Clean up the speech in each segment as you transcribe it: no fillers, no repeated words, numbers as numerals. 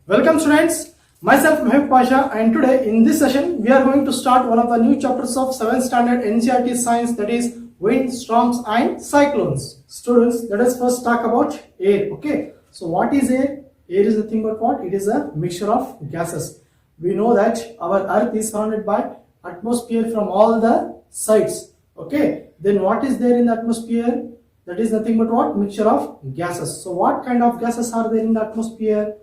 Welcome students, myself Mahib Pasha, and today in this session we are going to start one of the new chapters of 7th standard NCERT science, that is wind, storms and cyclones. Students, let us first talk about air. Okay, so what is air? Air is nothing but what? It is a mixture of gases. We know that our earth is surrounded by atmosphere from all the sides. Okay, then what is there in the atmosphere? That is nothing but what? Mixture of gases. So what kind of gases are there in the atmosphere?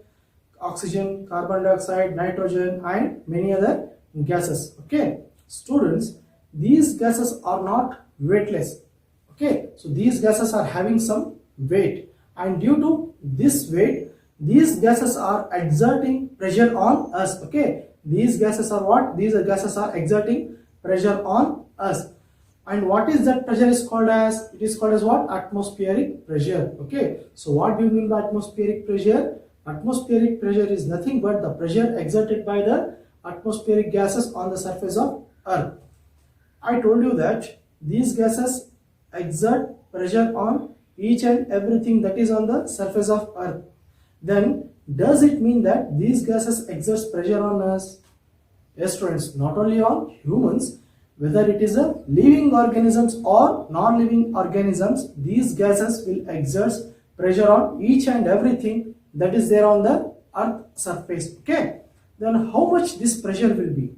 Oxygen, carbon dioxide, nitrogen and many other gases. Okay, students, these gases are not weightless. Okay, so these gases are having some weight, and due to this weight these gases are exerting pressure on us. Okay, these gases are what? These gases are exerting pressure on us. And what is that pressure is called as? It is called as what? Atmospheric pressure. Okay, so what do you mean by atmospheric pressure? Atmospheric pressure is nothing but the pressure exerted by the atmospheric gases on the surface of Earth. I told you that these gases exert pressure on each and everything that is on the surface of Earth. Then does it mean that these gases exert pressure on us? Yes students, not only on humans, whether it is a living organisms or non-living organisms, these gases will exert pressure on each and everything that is there on the earth surface. Okay, then how much this pressure will be?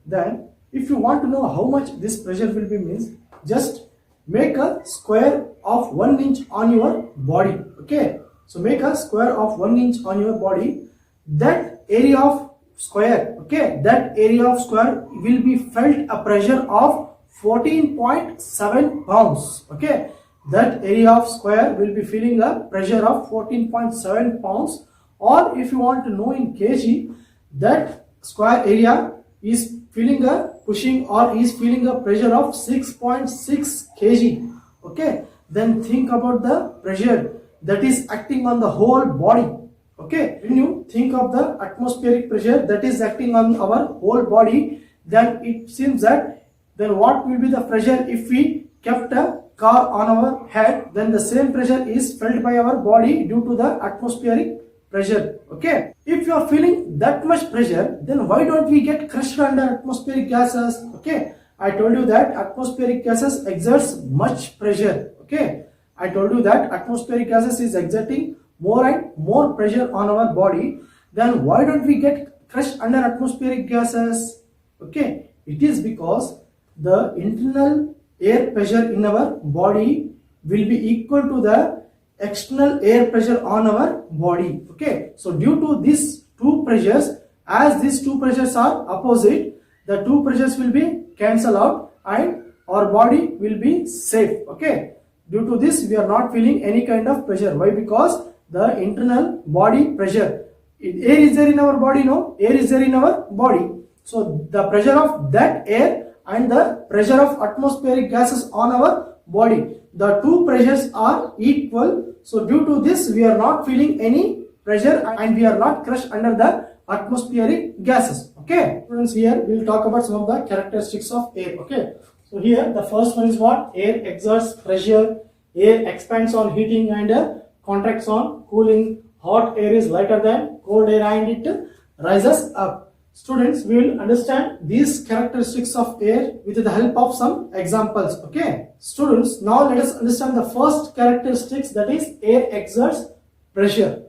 Then if you want to know how much this pressure will be, means just make a square of 1 inch on your body. Okay, so make a square of 1 inch on your body. That area of square, okay, that area of square will be felt a pressure of 14.7 pounds. Okay, that area of square will be feeling a pressure of 14.7 pounds, or if you want to know in kg, that square area is feeling a pushing or is feeling a pressure of 6.6 kg. Okay, then think about the pressure that is acting on the whole body. Okay, when you think of the atmospheric pressure that is acting on our whole body, then it seems that then what will be the pressure if we kept a car on our head? Then the same pressure is felt by our body due to the atmospheric pressure. Okay, if you are feeling that much pressure, then why don't we get crushed under atmospheric gases? Okay, I told you that atmospheric gases exerts much pressure. Okay, I told you that atmospheric gases is exerting more and more pressure on our body. Then why don't we get crushed under atmospheric gases? Okay, it is because the internal air pressure in our body will be equal to the external air pressure on our body. Okay, so due to these two pressures, as these two pressures are opposite, the two pressures will be cancelled out and our body will be safe. Okay, due to this we are not feeling any kind of pressure. Why? Because the internal body pressure, air is there in our body, no? Air is there in our body. So the pressure of that air and the pressure of atmospheric gases on our body, the two pressures are equal. So due to this we are not feeling any pressure and we are not crushed under the atmospheric gases. Okay, students, here we will talk about some of the characteristics of air. Okay, so here the first one is what? Air exerts pressure, air expands on heating and contracts on cooling. Hot air is lighter than cold air and it rises up. Students, we will understand these characteristics of air with the help of some examples. Okay, students, now let us understand the first characteristics, that is air exerts pressure.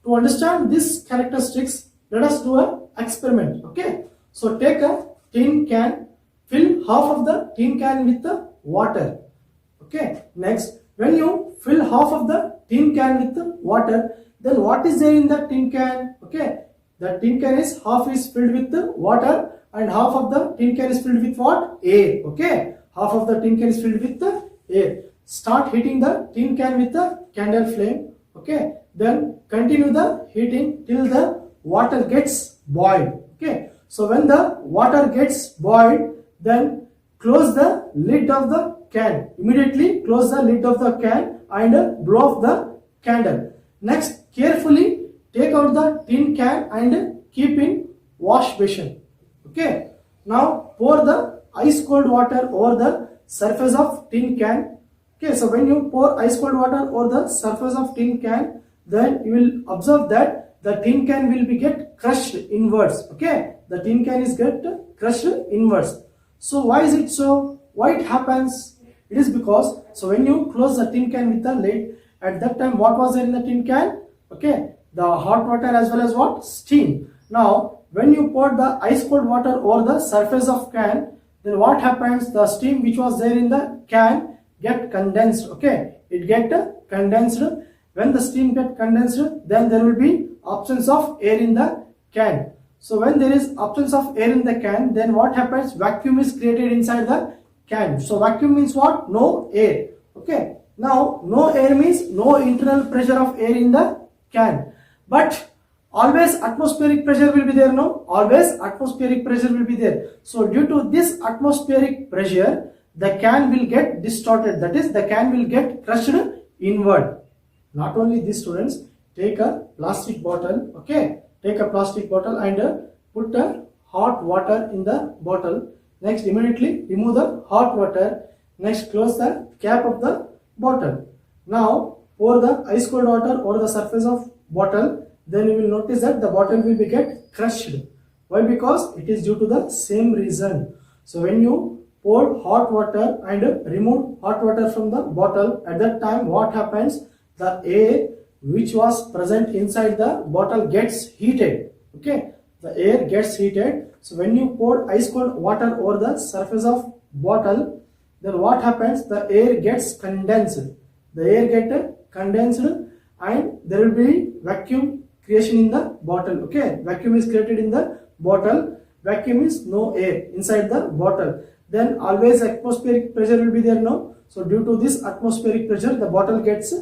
To understand these characteristics, let us do an experiment. Okay, so take a tin can, fill half of the tin can with the water. Okay, next, when you fill half of the tin can with the water, then what is there in the tin can? Okay, the tin can is half is filled with the water and half of the tin can is filled with what? Air. Okay, half of the tin can is filled with the air. Start heating the tin can with the candle flame. Okay, then continue the heating till the water gets boiled. Okay, so when the water gets boiled, then close the lid of the can. Immediately close the lid of the can and blow off the candle. Next, carefully take out the tin can and keep in wash basin. Okay, now pour the ice cold water over the surface of tin can. Okay, so when you pour ice cold water over the surface of tin can, then you will observe that the tin can will be get crushed inwards. Okay, the tin can is get crushed inwards. So why is it so? Why it happens? It is because, so when you close the tin can with the lid, at that time what was there in the tin can? Okay, the hot water as well as what? Steam. Now when you pour the ice cold water over the surface of can, then what happens? The steam which was there in the can get condensed. Okay, it get condensed. When the steam get condensed, then there will be absence of air in the can. So when there is absence of air in the can, then what happens? Vacuum is created inside the can. So vacuum means what? No air. Okay, now no air means no internal pressure of air in the can, but always atmospheric pressure will be there. No, always atmospheric pressure will be there. So due to this atmospheric pressure, the can will get distorted, that is the can will get crushed inward. Not only this, students, take a plastic bottle. Okay, take a plastic bottle and put hot water in the bottle. Next, immediately remove the hot water. Next, close the cap of the bottle. Now pour the ice cold water over the surface of bottle. Then you will notice that the bottle will be get crushed. Why? Because it is due to the same reason. So when you pour hot water and remove hot water from the bottle, at that time what happens? The air which was present inside the bottle gets heated. Okay, the air gets heated. So when you pour ice cold water over the surface of bottle, then what happens? The air gets condensed. The air gets condensed and there will be vacuum creation in the bottle. Okay, vacuum is created in the bottle. Vacuum is no air inside the bottle. Then always atmospheric pressure will be there. No, so due to this atmospheric pressure, the bottle gets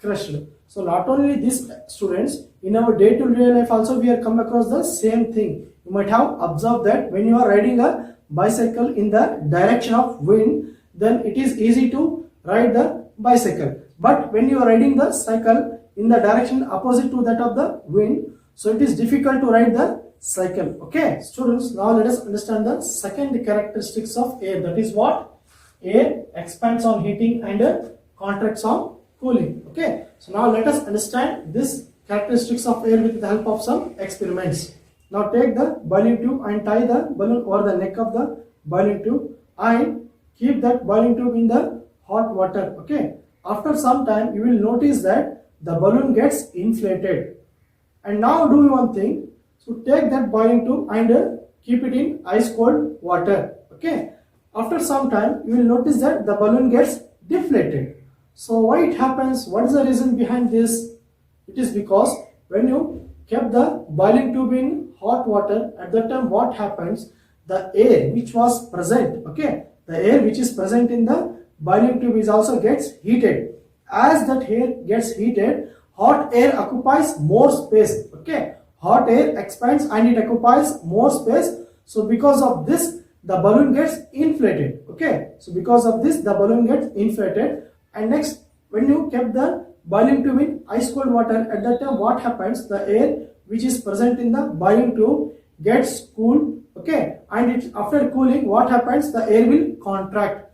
crushed. So not only this, students, in our day-to-day life also we are come across the same thing. You might have observed that when you are riding a bicycle in the direction of wind, then it is easy to ride the bicycle. But when you are riding the cycle in the direction opposite to that of the wind, so it is difficult to ride the cycle. Okay, students, now let us understand the second characteristics of air. That is what? Air expands on heating and contracts on cooling. Okay, so now let us understand this characteristics of air with the help of some experiments. Now take the boiling tube and tie the balloon over the neck of the boiling tube and keep that boiling tube in the hot water. Okay, after some time you will notice that the balloon gets inflated. And now do one thing. So take that boiling tube and keep it in ice cold water. Okay, after some time you will notice that the balloon gets deflated. So why it happens? What is the reason behind this? It is because when you kept the boiling tube in hot water, at that time what happens? The air which was present, okay, the air which is present in the boiling tube is also gets heated. As that air gets heated, hot air occupies more space. Okay, hot air expands and it occupies more space. So because of this, the balloon gets inflated. Okay, so because of this, the balloon gets inflated. And next, when you kept the boiling tube in ice cold water, at that time what happens? The air which is present in the boiling tube gets cooled. Okay, and after cooling, what happens? The air will contract.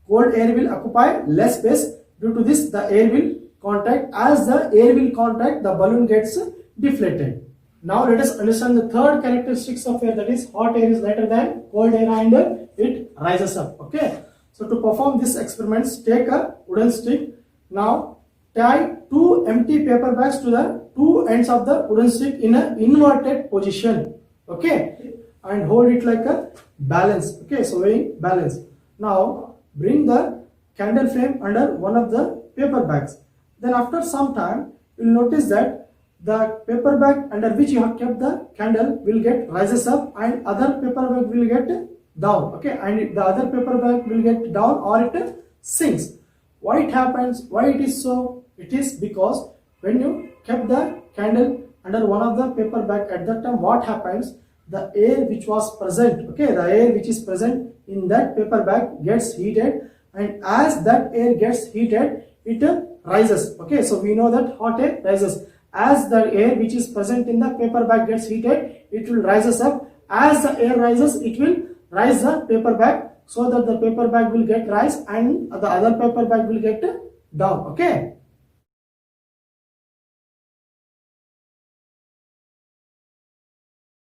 Cold air will occupy less space. Due to this, the air will contract. As the air will contract, the balloon gets deflated. Now let us understand the third characteristics of air, that is hot air is lighter than cold air and it rises up. Okay, so to perform this experiments, take a wooden stick. Now tie two empty paper bags to the two ends of the wooden stick in an inverted position. Okay, and hold it like a balance. Okay, so weighing balance. Now bring the candle flame under one of the paper bags. Then after some time, you will notice that the paper bag under which you have kept the candle will get rises up and other paper bag will get down. Okay, and the other paper bag will get down or it sinks. Why it happens? Why it is so? It is because when you kept the candle under one of the paper bag, at that time what happens? The air which was present, okay, the air which is present in that paper bag gets heated, and as that air gets heated, it rises. Okay, so we know that hot air rises. As the air which is present in the paper bag gets heated, it will rises up. As the air rises, it will rise the paper bag, so that the paper bag will get rise and the other paper bag will get down. Okay.